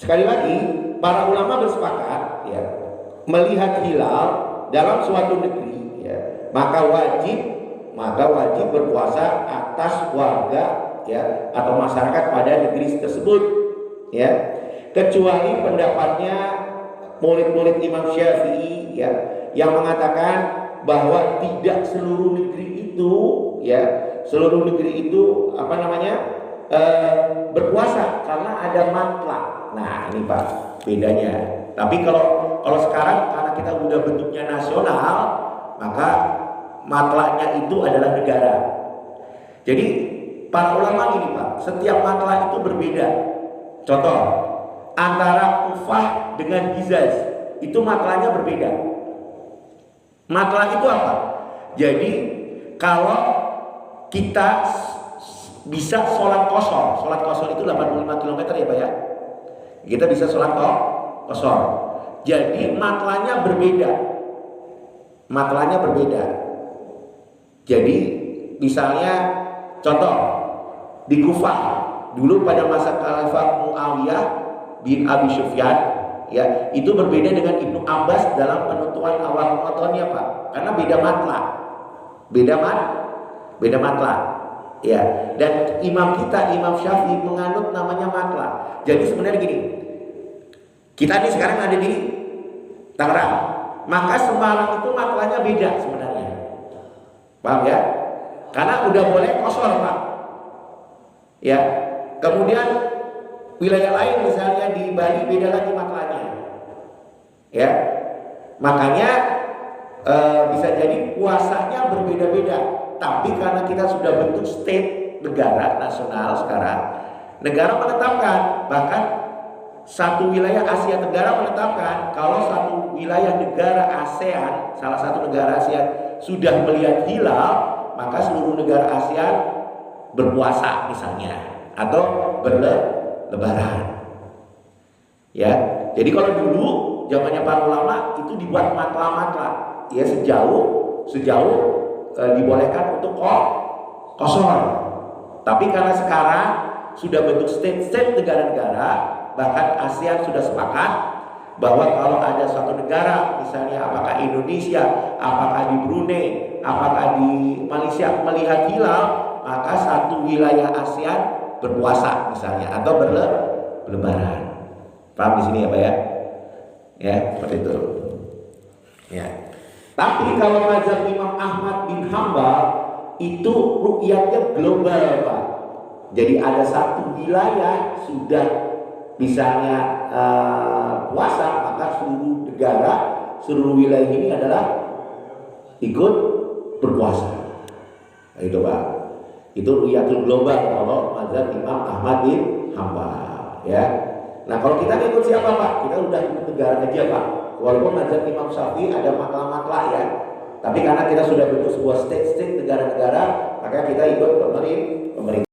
Sekali lagi, para ulama bersepakat ya, melihat hilal dalam suatu negeri ya, maka wajib berpuasa atas warga ya atau masyarakat pada negeri tersebut ya, kecuali pendapatnya murid-murid Imam Syafi'i ya, yang mengatakan bahwa tidak seluruh negeri itu ya, seluruh negeri itu berpuasa karena ada matlak. Nah ini Pak bedanya. Tapi kalau sekarang karena kita udah bentuknya nasional, maka matlaknya itu adalah negara. Jadi para ulama gini Pak, setiap matlak itu berbeda. Contoh, antara Kufah dengan Hijaz itu matlaknya berbeda. Matlak itu apa? Jadi kalau kita bisa sholat kosor itu 85 km ya Pak ya. Kita bisa sholat kosor. Jadi matlaknya berbeda. Jadi misalnya contoh di Kufah dulu pada masa Khalifah Muawiyah bin Abi Sufyan ya, itu berbeda dengan Ibnu Abbas dalam penentuan awal Ramadannya Pak, karena beda matlak ya. Dan Imam Syafi'i menganut namanya matlak. Jadi sebenarnya gini, kita ini sekarang ada di Tangerang, maka Semarang itu matlaknya beda sebenarnya, paham ya? Karena udah boleh kosor Pak ya. Kemudian wilayah lain misalnya di Bali beda lagi matlaknya ya. Makanya bisa jadi puasanya berbeda-beda. Tapi karena kita sudah bentuk state, negara nasional sekarang, negara menetapkan, bahkan satu wilayah Asia Tenggara menetapkan kalau satu wilayah negara ASEAN, salah satu negara ASEAN sudah melihat hilal, maka seluruh negara ASEAN berpuasa misalnya atau berlebaran. Ya, jadi kalau dulu zamannya para ulama itu dibuat matla-matla, ya sejauh dibolehkan untuk kosor. Tapi karena sekarang sudah bentuk state negara-negara, bahkan ASEAN sudah sepakat bahwa kalau ada suatu negara, misalnya apakah Indonesia, apakah di Brunei, apakah di Malaysia melihat hilal, maka satu wilayah ASEAN berpuasa misalnya atau berlebaran. Paham di sini ya Pak ya? Ya, seperti itu. Ya. Tapi kalau mazhab Imam Ahmad bin Hambal itu ru'yatnya global Pak. Jadi ada satu wilayah sudah misalnya puasa, maka seluruh negara, seluruh wilayah ini adalah ikut berpuasa. Nah, itu Pak. Itu ru'yatul global kalau mazhab Imam Ahmad bin Hambal ya. Nah kalau kita ikut siapa Pak? Kita udah ikut negara aja Pak. Walaupun mazhab Imam Syafi'i ada matla-matla ya, tapi karena kita sudah bentuk sebuah state negara-negara, maka kita ikut pemerintah.